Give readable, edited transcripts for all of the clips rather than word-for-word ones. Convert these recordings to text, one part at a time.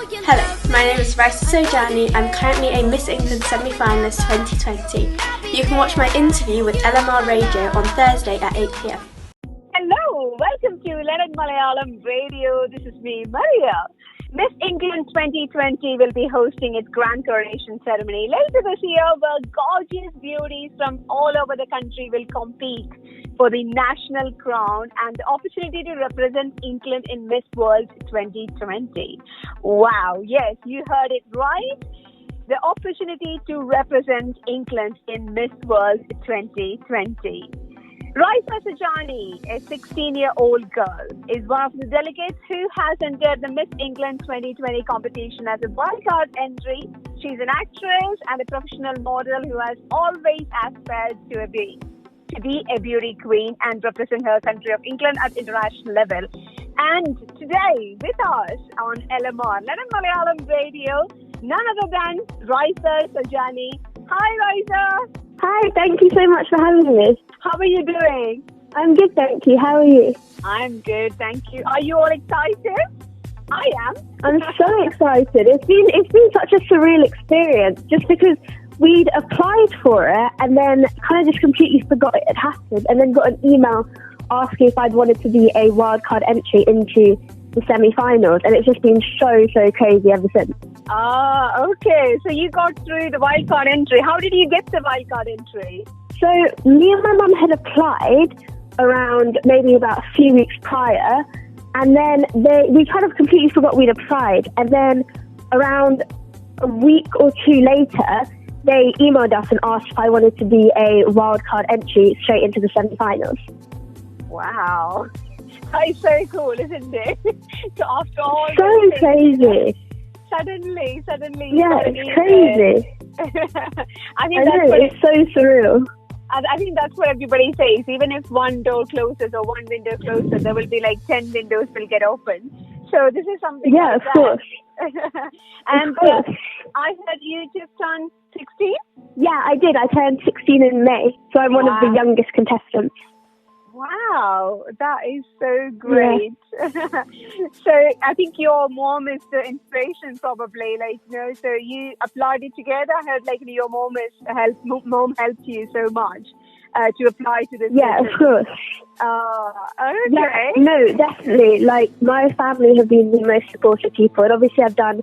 Hello, my name is Rysa. I'm currently a Miss England semi-finalist 2020. You can watch my interview with LMR Radio on Thursday at 8 p.m. Hello, welcome to London Malayalam Radio. This is me, Maria. Miss England 2020 will be hosting its grand coronation ceremony later this year, where gorgeous beauties from all over the country will compete for the national crown and the opportunity to represent England in Miss World 2020. Wow, yes, you heard it right. The opportunity to represent England in Miss World 2020. Rysa, a 16-year-old girl, is one of the delegates who has entered the Miss England 2020 competition as a wildcard entry. She's an actress and a professional model who has always aspired to be a beauty queen and represent her country of England at international level. And today with us on LMR, London Malayalam Radio, none other than Rysa Sajani. Hi, Rysa. Hi, thank you so much for having me. How are you doing? I'm good, thank you. How are you? I'm good, thank you. Are you all excited? I am. I'm so excited. It's been such a surreal experience, just because we'd applied for it and then kind of just completely forgot it had happened, and then got an email asking if I'd wanted to be a wildcard entry into the semi-finals, and it's just been so crazy ever since. Ah, okay. So you got through the wildcard entry. How did you get the wildcard entry? So me and my mum had applied around maybe about a few weeks prior, and then we kind of completely forgot we'd applied, and then around a week or two later, they emailed us and asked if I wanted to be a wildcard entry straight into the semi-finals. Wow. That's so cool, isn't it? So after all so crazy. Suddenly. Yeah, it's crazy. It's so surreal. I think that's what everybody says. Even if one door closes or one window closes, there will be like 10 windows will get open. So this is something. Yeah, like of course. And I heard you just turned 16? Yeah, I did. I turned 16 in May, so I'm one of the youngest contestants. Wow, that is so great. Yeah. So I think your mom is the inspiration, probably. So you applied it together. I heard your mom helped you so much to apply to this. Yeah, of course. Okay. Yeah, no, definitely. My family have been the most supportive people, and obviously I've done,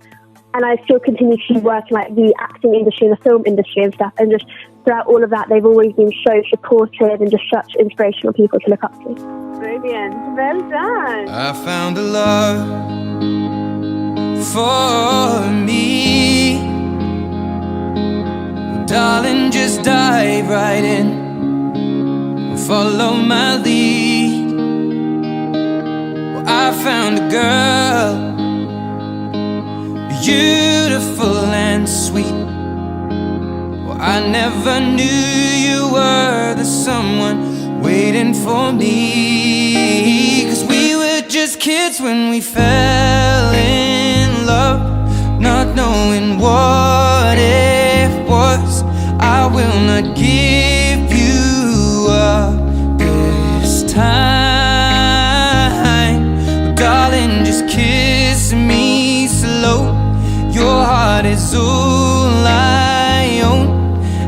and I still continue to work in the acting industry and the film industry and stuff, and just throughout all of that, they've always been so supportive and just such inspirational people to look up to. Brilliant. Well done. I found a love for me. Well, darling, just dive right in and follow my lead. Well, I found a girl, beautiful and sweet. I never knew you were the someone waiting for me. 'Cause we were just kids when we fell in love, not knowing what it was. I will not give you up this time. But darling, just kiss me slow. Your heart is all I own,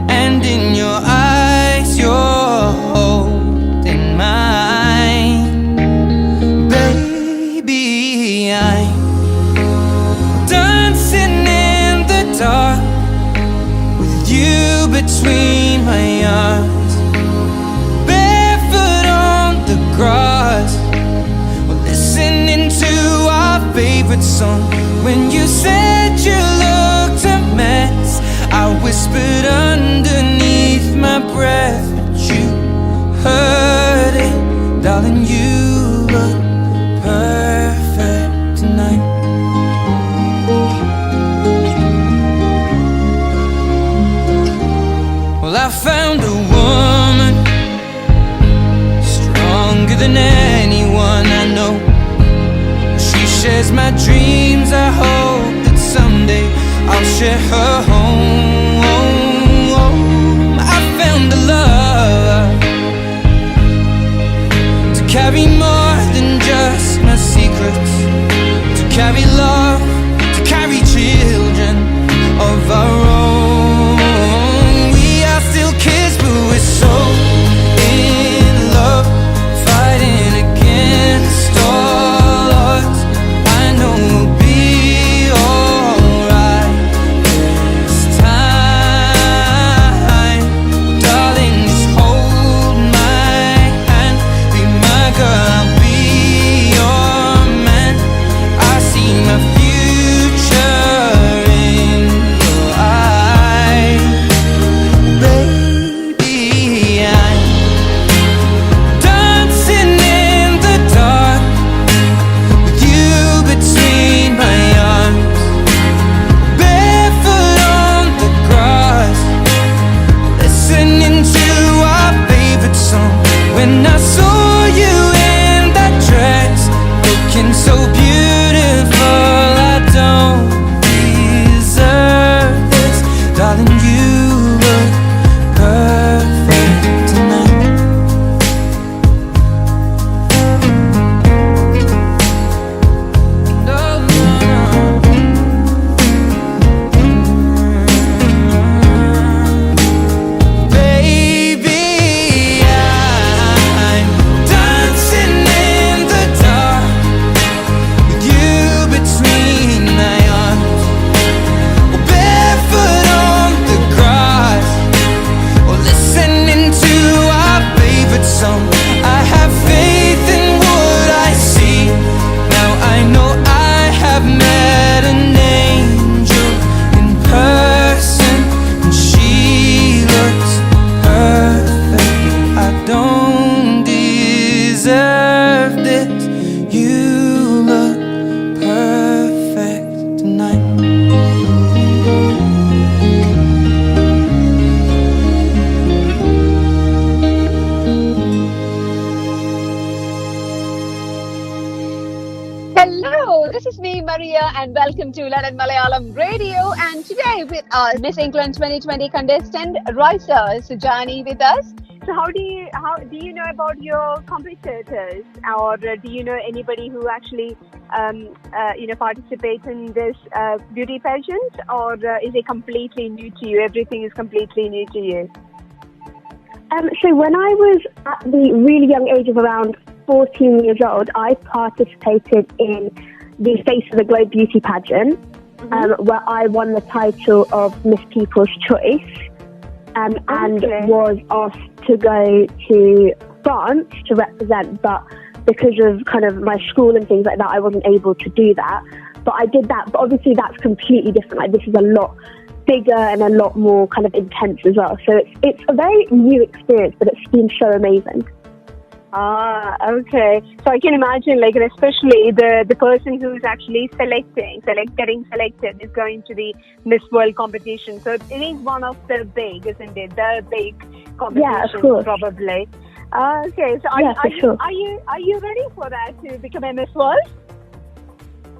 and in your eyes you're holding mine. Baby, I'm dancing in the dark with you between my arms, barefoot on the grass. We're listening to our favorite song. When you said you looked a mess, I whispered underneath my breath, but you heard it. Darling, you look perfect tonight. Well, I found a woman stronger than anyone I know. She shares my dreams. I hope that someday I'll share her home. I found a love to carry more than just my secrets, to carry love, to carry Maria and welcome to London Malayalam Radio. And today with our Miss England 2020 contestant Rysa Sujani with us. So how do you know about your competitors, or do you know anybody who actually participates in this beauty pageant, or is it completely new to you? Everything is completely new to you. So when I was at the really young age of around 14 years old, I participated in the Face of the Globe beauty pageant, where I won the title of Miss People's Choice, and was asked to go to France to represent, but because of kind of my school and things like that, I wasn't able to do that. But I did that, but obviously that's completely different. Like, this is a lot bigger and a lot more kind of intense as well. So it's a very new experience, but it's been so amazing. Okay. So I can imagine, like, especially the person who's actually getting selected is going to the Miss World competition. So it is one of the big, isn't it? The big competition, yeah, of course. Probably. Okay. So are you ready for that to become a Miss World?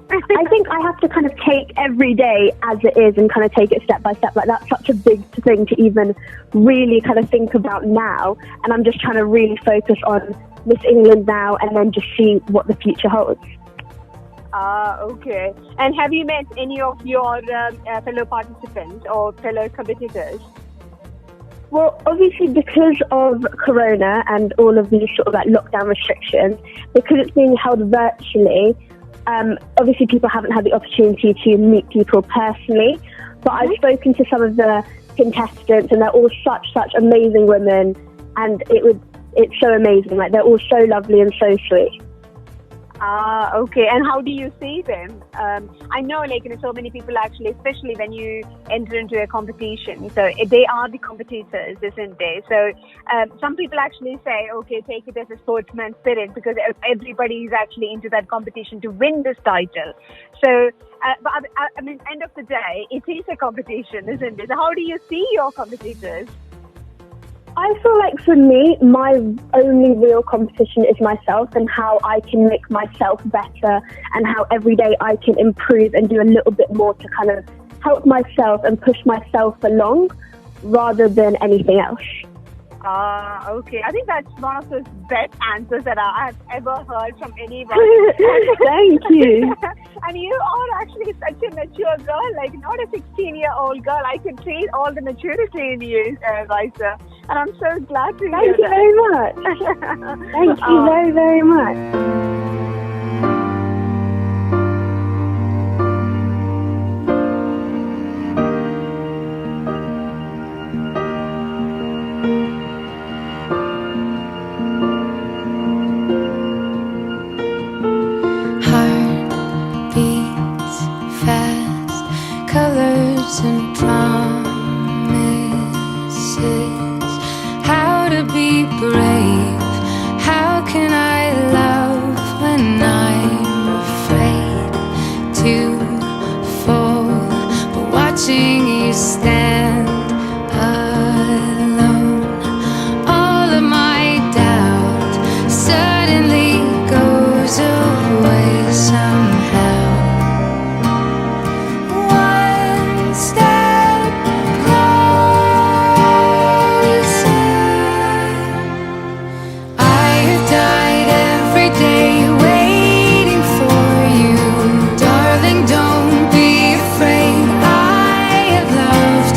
I think I have to kind of take every day as it is and kind of take it step by step. Like, that's such a big thing to even really kind of think about now. And I'm just trying to really focus on Miss England now and then just see what the future holds. Okay. And have you met any of your fellow participants or fellow competitors? Well, obviously because of Corona and all of these sort of like lockdown restrictions, because it's being held virtually, obviously people haven't had the opportunity to meet people personally, but I've spoken to some of the contestants and they're all such amazing women, and it's so amazing. Like, they're all so lovely and so sweet. Okay. And how do you see them? I know, like, so many people actually, especially when you enter into a competition, so they are the competitors, isn't they? So some people actually say, okay, take it as a sportsman spirit, because everybody is actually into that competition to win this title. So, but I mean, end of the day, it is a competition, isn't it? So how do you see your competitors? I feel like for me, my only real competition is myself, and how I can make myself better, and how every day I can improve and do a little bit more to kind of help myself and push myself along rather than anything else. Okay. I think that's one of those best answers that I have ever heard from anyone. Thank you. And you are actually such a mature girl, like not a 16-year-old girl. I can see all the maturity in you, Rysa. And I'm so glad to hear that. Thank you very much. Thank you very, very much. And promises, how to be brave, how can I love when I'm afraid to fall, but watching you stand alone, all of my doubt suddenly goes away somehow. Loved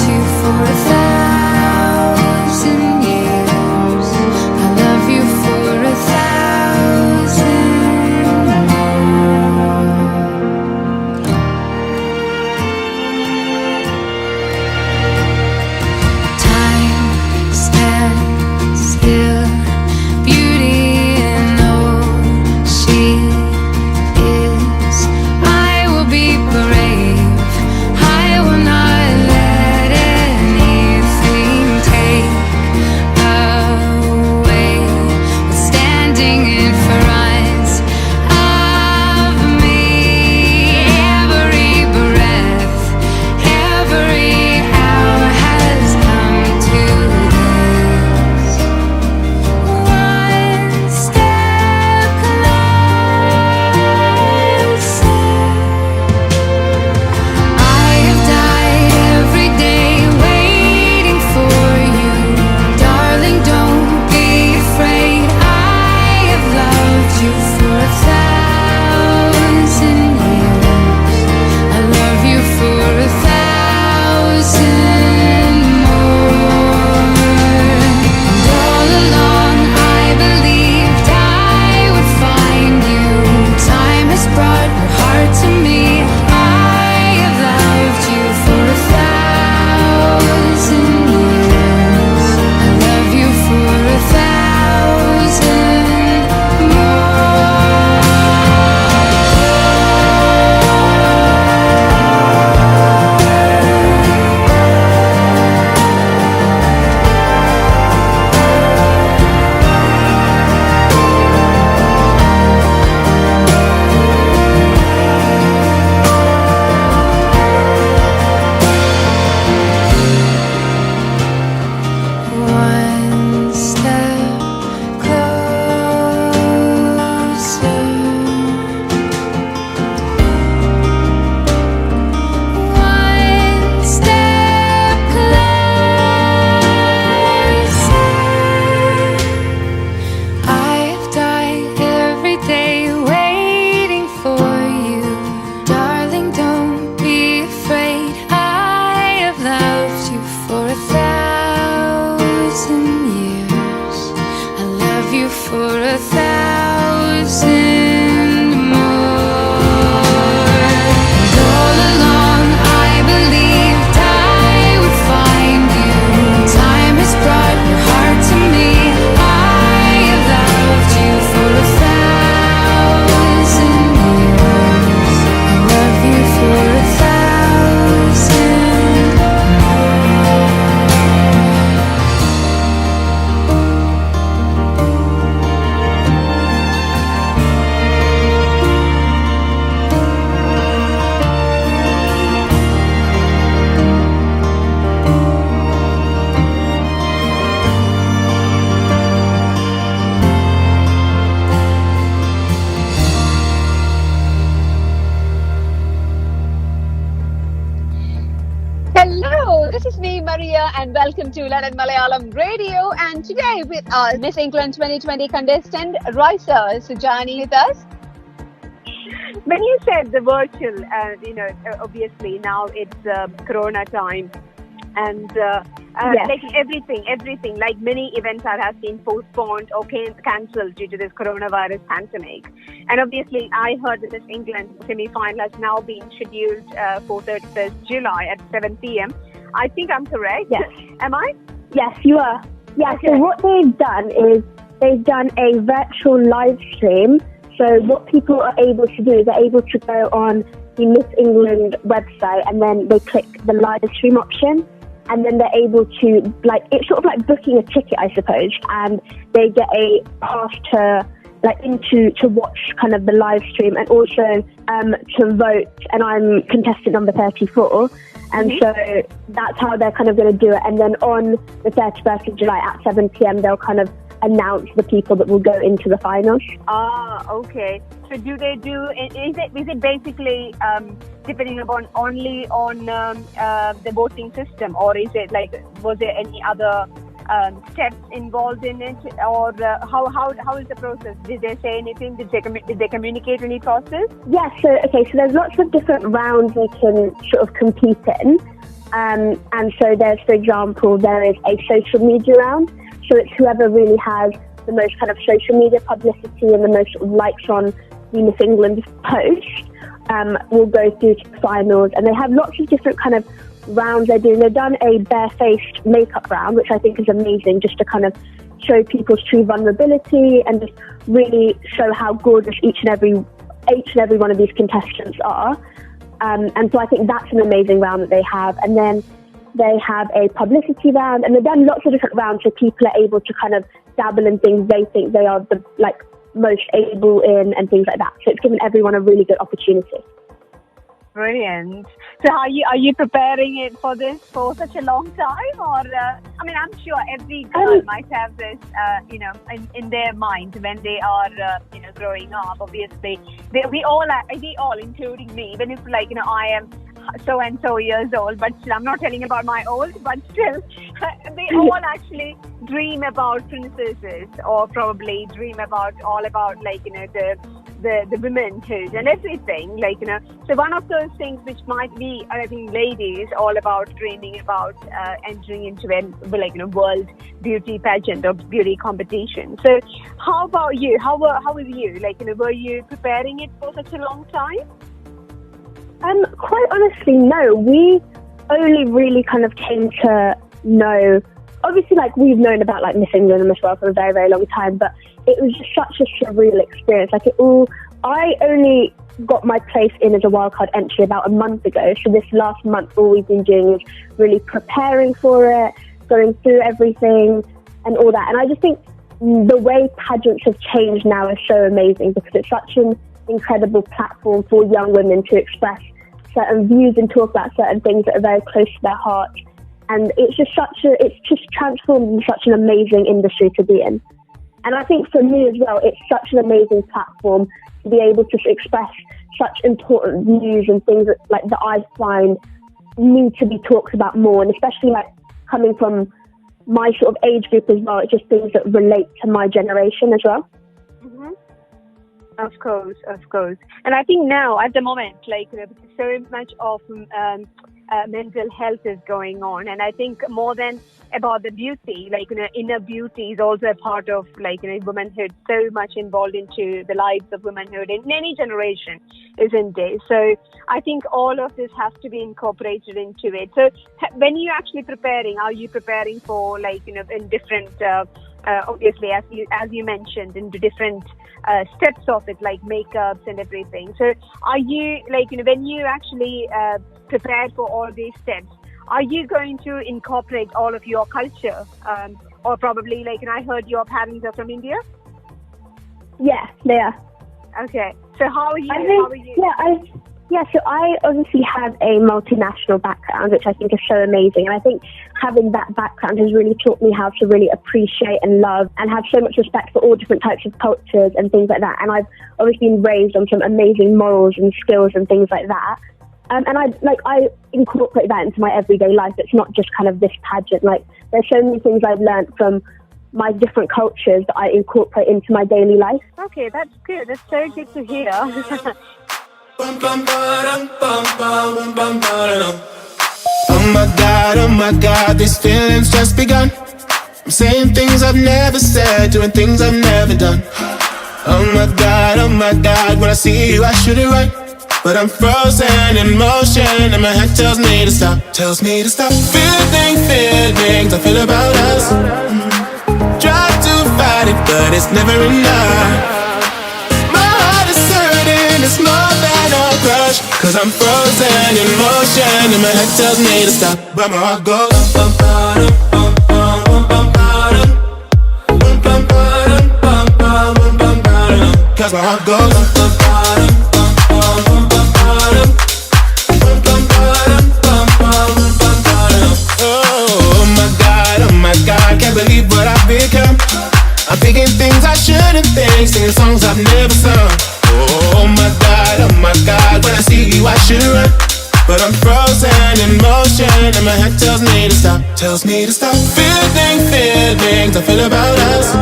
Hello, this is me, Maria, and welcome to London Malayalam Radio. And today with our Miss England 2020 contestant, Rysa. So joining with us. When you said the virtual, obviously now it's Corona time, and like everything, like many events have been postponed or cancelled due to this coronavirus pandemic. And obviously, I heard that this England semi-final has now been scheduled for 31st July at 7 p.m. I think I'm correct. Yes. Am I? Yes, you are. Yeah, Okay. so what they've done is they've done a virtual live stream. So what people are able to do is they're able to go on the Miss England website and then they click the live stream option. And then they're able to, like, it's sort of like booking a ticket, I suppose. And they get a pass to watch kind of the live stream and also to vote. And I'm contestant number 34. And so that's how they're kind of going to do it. And then on the 31st of July at 7 p.m, they'll kind of announce the people that will go into the finals. Ah, okay. So do they do, is it basically depending upon only on the voting system, or is it like, was there any other steps involved in it, or how is the process? Did they say anything? Did they communicate any process? Yeah, so there's lots of different rounds you can sort of compete in. And so there's, for example, there is a social media round. So it's whoever really has the most kind of social media publicity and the most sort of likes on the Miss England post will go through to the finals. And they have lots of different kind of rounds they're doing. They've done a barefaced makeup round, which I think is amazing, just to kind of show people's true vulnerability and just really show how gorgeous each and every one of these contestants are. And so I think that's an amazing round that they have. And then they have a publicity round, and they've done lots of different rounds so people are able to kind of dabble in things they think they are the most able in and things like that. So it's given everyone a really good opportunity. Brilliant. So are you preparing it for this for such a long time, or I'm sure every girl might have this in their mind when they are growing up. Obviously, we all, including me, even if I am so and so years old, but still, I'm not telling about my old, but still they all actually dream about princesses, or probably dream about all about the womanhood and everything, so one of those things which might be, I think, ladies all about dreaming about entering into a world beauty pageant or beauty competition. So how about you? How was you? Were you preparing it for such a long time? Quite honestly, no. We only really kind of came to know, obviously, we've known about Miss England and Miss World for a very, very long time, but it was just such a surreal experience. I only got my place in as a wildcard entry about a month ago. So this last month, all we've been doing is really preparing for it, going through everything and all that. And I just think the way pageants have changed now is so amazing, because it's such an incredible platform for young women to express certain views and talk about certain things that are very close to their heart. And it's just transformed into such an amazing industry to be in. And I think for me as well, it's such an amazing platform to be able to express such important views and things that I find need to be talked about more, and especially coming from my sort of age group as well. It's just things that relate to my generation as well. Mm-hmm. Of course. And I think now, at the moment, so much of mental health is going on, and I think more than about the beauty, inner beauty is also a part of womanhood, so much involved into the lives of womanhood in any generation, isn't it? So I think all of this has to be incorporated into it. So when you're actually preparing, are you preparing for in different obviously, as you mentioned, into different steps of it, like makeups and everything. So are you when you actually prepare for all these steps, are you going to incorporate all of your culture, or probably I heard your parents are from India? Yeah, they are. Okay, so how are you? So I obviously have a multinational background, which I think is so amazing. And I think having that background has really taught me how to really appreciate and love and have so much respect for all different types of cultures and things like that. And I've obviously been raised on some amazing morals and skills and things like that. And I incorporate that into my everyday life. It's not just kind of this pageant. Like, there's so many things I've learned from my different cultures that I incorporate into my daily life. Okay, that's good. That's so good to hear. Oh my God, these feelings just begun. I'm saying things I've never said, doing things I've never done. Oh my God, when I see you I shoot it right. But I'm frozen in motion and my head tells me to stop. Feelings I feel about us. Try to fight it, but it's never enough. My heart is hurting, it's more than a crush. Cause I'm frozen in motion and my head tells me to stop. But my heart goes cause my heart goes oh my God, can't believe what I've become. I'm thinking things I shouldn't think, singing songs I've never sung. Oh my God, when I see you I should run. But I'm frozen in motion and my head tells me to stop. Feelings I feel about us.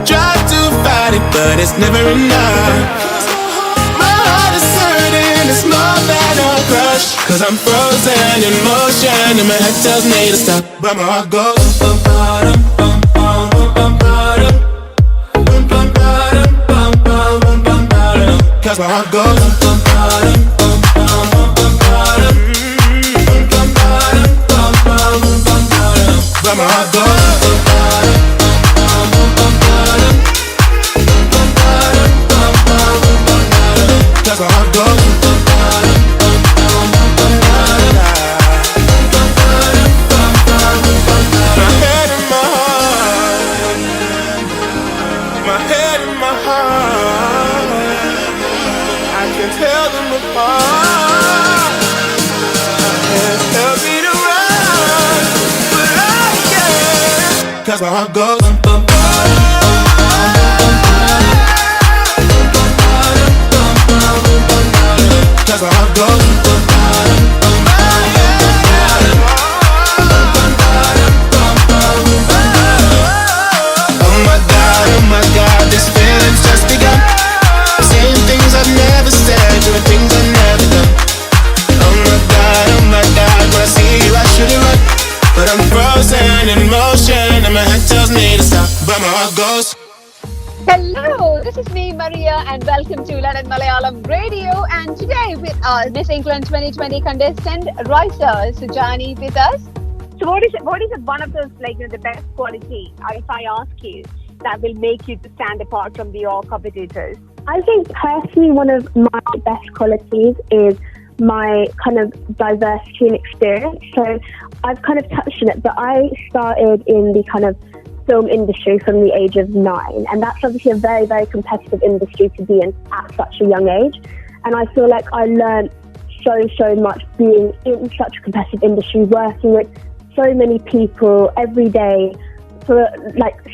Try to fight it, but it's never enough. My heart is hurting, it's more than a crush. Cause I'm frozen in motion and my head tells me to stop. But my heart goes cause my heart goes but my heart goes cause my heart goes my head and my heart, my head and my heart, I can tell them apart. Help me to run, but I can't. Cause my heart goes cause my heart goes oh my God, this feeling's just begun. Saying things I've never said, doing things I've never done. Oh my God, when I see you I should run. But I'm frozen in motion and my head tells me to stop. But my heart goes Hello, this is me, Maria, and welcome to London Malayalam Radio. And today with our Miss England 2020 contestant, Rysa Sujani with us. So what is one of those, the best quality, if I ask you, that will make you to stand apart from your competitors? I think personally one of my best qualities is my kind of diversity and experience. So I've kind of touched on it, but I started in the kind of film industry from the age of 9, and that's obviously a very, very competitive industry to be in at such a young age. And I feel like I learned so much being in such a competitive industry, working with so many people every day for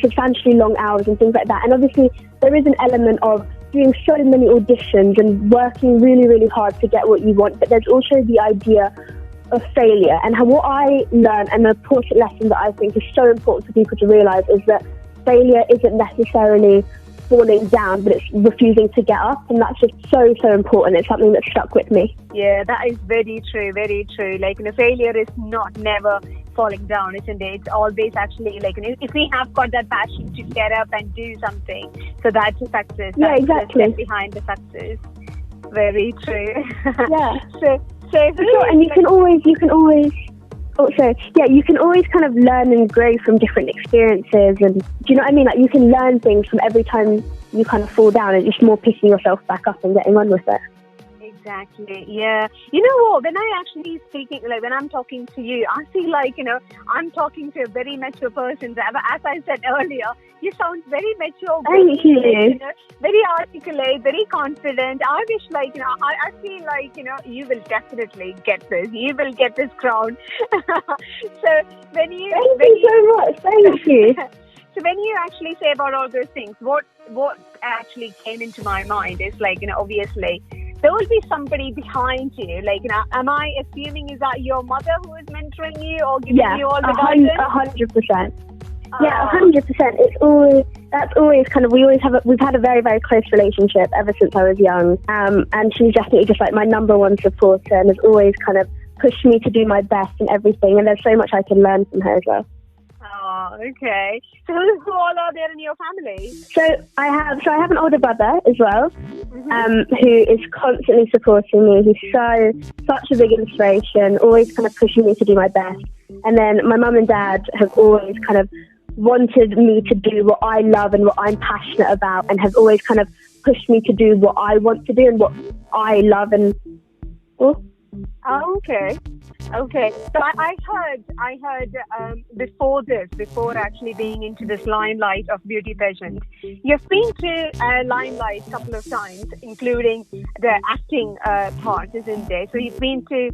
substantially long hours and things like that. And obviously there is an element of doing so many auditions and working really, really hard to get what you want, but there's also the idea of failure. And what I learned, and the important lesson that I think is so important for people to realise, is that failure isn't necessarily falling down, but it's refusing to get up. And that's just so important. It's something that stuck with me. Yeah, that is very true, very true. Failure is never falling down, isn't it? It's always actually, if we have got that passion to get up and do something, so that's a success. Yeah, exactly. That's behind the success. Very true. Yeah. So sure, and you can always kind of learn and grow from different experiences, and do you know what I mean? You can learn things from every time you kind of fall down, and just more picking yourself back up and getting on with it. Exactly. Yeah. You know what? When I actually speaking, when I'm talking to you, I feel I'm talking to a very mature person. As I said earlier, you sound very mature. Thank you. Very articulate, very confident. I wish, I feel you will definitely get this. You will get this crown. So thank you so much. Thank you. So when you actually say about all those things, what actually came into my mind is obviously there will be somebody behind you. Like, am I assuming is that your mother who is mentoring you or giving you all the guidance? 100%. Yeah, 100%. That's always kind of, we've had a very, very close relationship ever since I was young. And she's definitely just like my number one supporter and has always kind of pushed me to do my best in everything. And there's so much I can learn from her as well. Oh, okay. So who all are there in your family? So I have an older brother as well, who is constantly supporting me. He's such a big inspiration, always kind of pushing me to do my best. And then my mum and dad have always kind of wanted me to do what I love and what I'm passionate about, and have always kind of pushed me to do what I want to do and what I love. And Okay. So I heard before actually being into this limelight of beauty pageant, you've been to limelight a couple of times, including the acting part, isn't it? So you've been to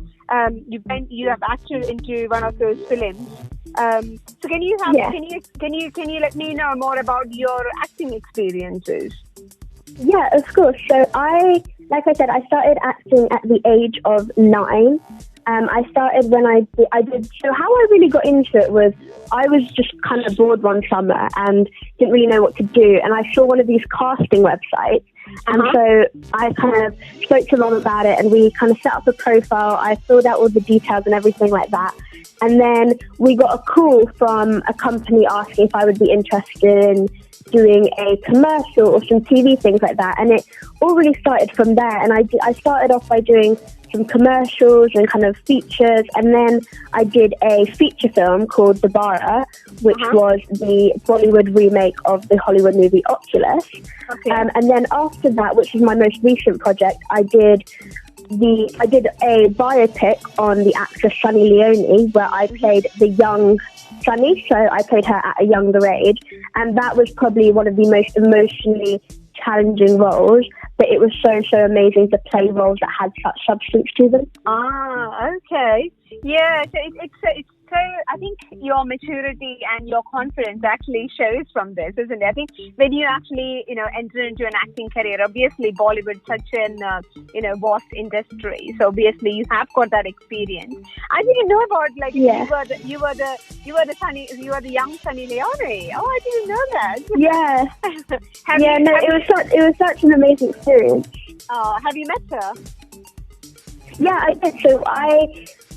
you have acted into one of those films. So can you let me know more about your acting experiences? Yeah, of course. So like I said, I started acting at the age of 9. I started when I did. So how I really got into it was I was just kind of bored one summer and didn't really know what to do. And I saw one of these casting websites. And so I kind of spoke to Mom about it, and we kind of set up a profile. I filled out all the details and everything like that. And then we got a call from a company asking if I would be interested in doing a commercial or some TV, things like that. And it all really started from there. And I started off by doing some commercials and kind of features. And then I did a feature film called The Bara, which was the Bollywood remake of the Hollywood movie Oculus. Okay. And then after that, which is my most recent project, I did a biopic on the actress Sunny Leone, where I played the young Sunny, so I played her at a younger age, and that was probably one of the most emotionally challenging roles, but it was so amazing to play roles that had such substance to them. Okay. Yeah, so it's so, I think your maturity and your confidence actually shows from this, isn't it? I think when you actually, enter into an acting career, obviously Bollywood is such an, vast industry. So obviously you have got that experience. I didn't know about you were the young Sunny Leone. Oh, I didn't know that. Yeah. It was such an amazing experience. Have you met her? Yeah, I did. So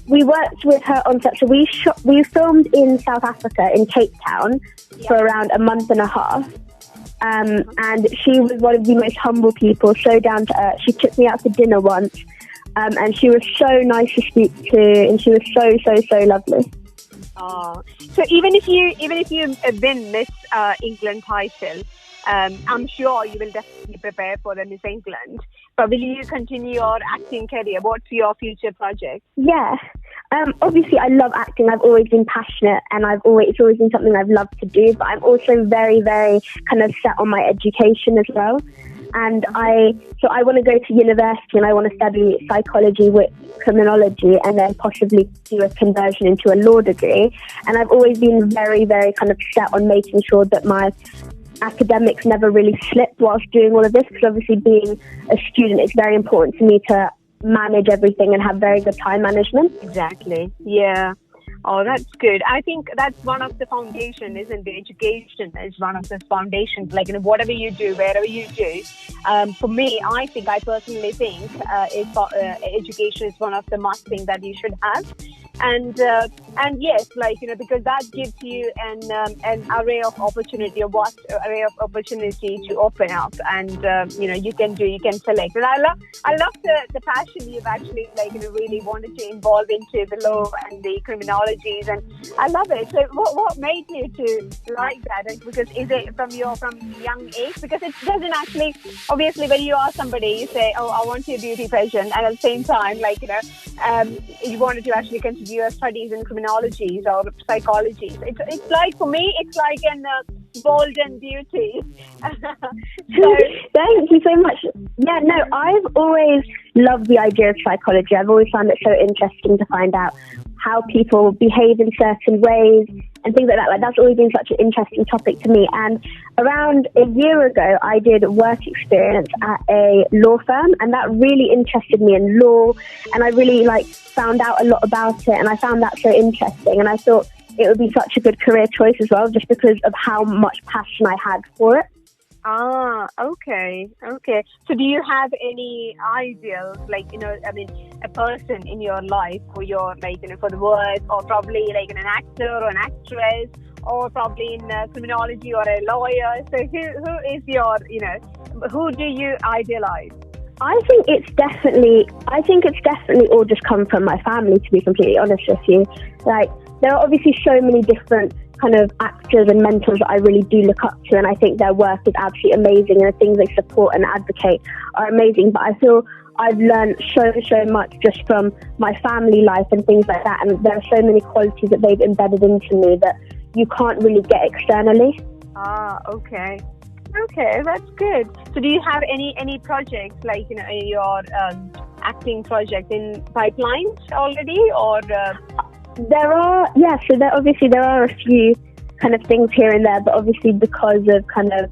we worked with her on set. So we filmed in South Africa, in Cape Town, for around a month and a half. And she was one of the most humble people, so down to earth. She took me out to dinner once, and she was so nice to speak to, and she was so lovely. So even if you win Miss England title, I'm sure you will definitely prepare for the Miss England. But will you continue your acting career? What's your future project? Yeah. Obviously, I love acting. I've always been passionate, and it's always been something I've loved to do. But I'm also very, very kind of set on my education as well. And I want to go to university, and I want to study psychology with criminology, and then possibly do a conversion into a law degree. And I've always been very, very kind of set on making sure that my academics never really slipped whilst doing all of this, because obviously being a student, it's very important to me to manage everything and have very good time management. Exactly. Yeah. Oh, that's good. I think that's one of the foundation, isn't it? Education is one of the foundations. Like, whatever you do, wherever you do. For me, I personally think education is one of the must things that you should have. And yes, because that gives you an array of opportunity, a vast array of opportunity to open up, and you can select. And I love the passion you've actually really wanted to involve into the law and the criminologies, and I love it. So what made you to like that? Because is it from young age? Because it doesn't actually, obviously, when you ask somebody, you say, oh, I want to be a beauty pageant, and at the same time, you wanted to actually continue your studies in criminology or psychology. It's like, for me, it's like an golden beauty. Thank you so much. Yeah, no, I've always loved the idea of psychology. I've always found it so interesting to find out how people behave in certain ways and things like that. Like, that's always been such an interesting topic to me. And around a year ago, I did work experience at a law firm, and that really interested me in law, and I really found out a lot about it, and I found that so interesting, and I thought it would be such a good career choice as well, just because of how much passion I had for it. Okay. So do you have any ideals, a person in your life for your, for the work, or probably an actor or an actress, or probably in criminology or a lawyer? So who is your, who do you idealize? I think it's definitely all just come from my family, to be completely honest with you. There are obviously so many different kind of actors and mentors that I really do look up to, and I think their work is absolutely amazing, and the things they support and advocate are amazing. But I feel I've learned so much just from my family life and things like that, and there are so many qualities that they've embedded into me that you can't really get externally. Okay, that's good. So do you have any projects, your acting project in pipelines already, or... There are a few kind of things here and there, but obviously because of kind of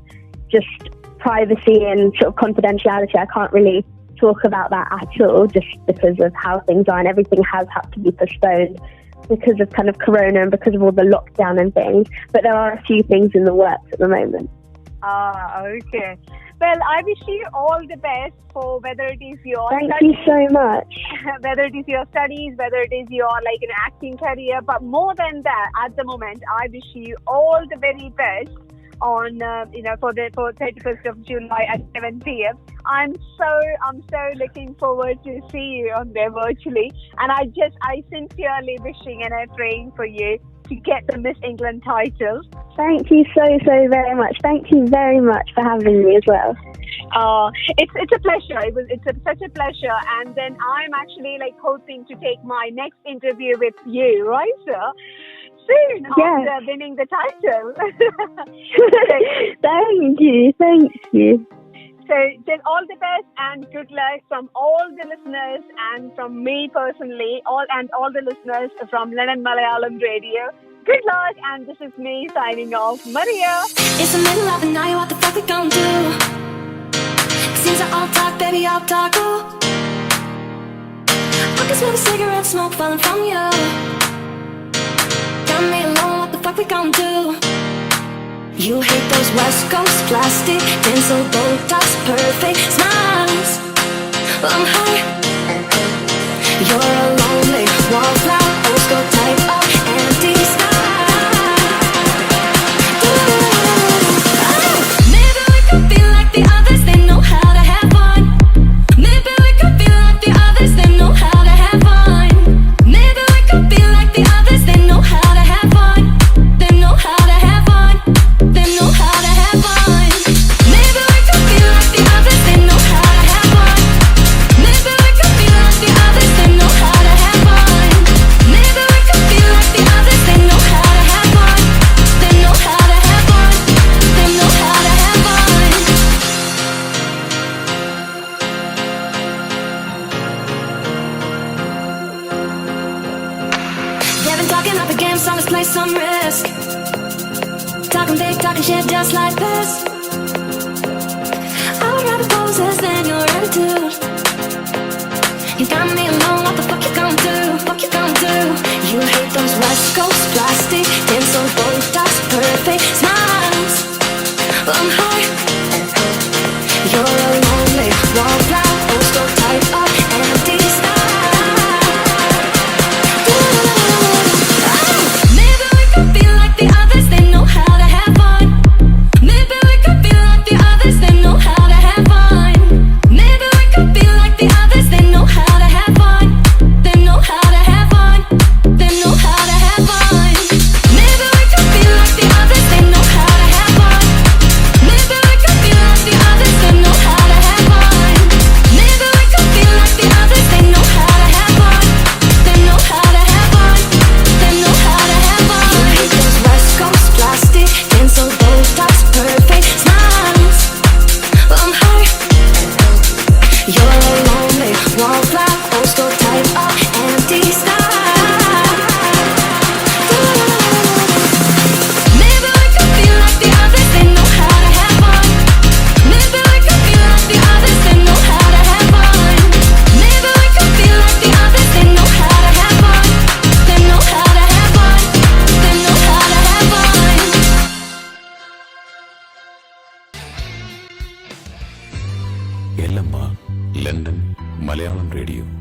just privacy and sort of confidentiality, I can't really talk about that at all, just because of how things are, and everything has had to be postponed because of kind of Corona and because of all the lockdown and things. But there are a few things in the works at the moment. Okay. Well, I wish you all the best for whether it is your Thank you so much. Whether it is your studies, whether it is your an acting career, but more than that, at the moment, I wish you all the very best on for 31st of July at 7 p.m. I'm so looking forward to see you on there virtually, and I sincerely wishing and I'm praying for you to get the Miss England title. Thank you so very much. Thank you very much for having me as well. It's a pleasure. It's such a pleasure. And then I'm actually hoping to take my next interview with you, Rysa, soon after winning the title. Thank you. So then all the best and good luck from all the listeners and from me personally, all the listeners from London Malayalam Radio. Good luck, and this is me signing off. Maria. It's the middle of the night, what the fuck we gon' do? Seems like all talk, baby, all talk, oh. I can smell the cigarette smoke falling from you. Got me alone, what the fuck we gon' do? You hate those West Coast plastic, pencil, Botox, perfect smiles. Well, I'm high. You're a lonely wallflower, old school type of anti-style. Maybe we could be like the others, they know how to have fun. Maybe we could be like the others, they know how to have fun. Maybe we could be like the others, they know how to have fun. They know how to have fun. They know how to have fun. Maybe we could be like the others, they know how to have fun. Maybe we could be like the others, they know how to have fun. Maybe we could be like the others, they know how to have fun. They know how to have fun. They know how to have fun. They've been talking up the game, so let's play some risk. Talking big, talking shit just like this. I would rather poses than your attitude. You got me alone.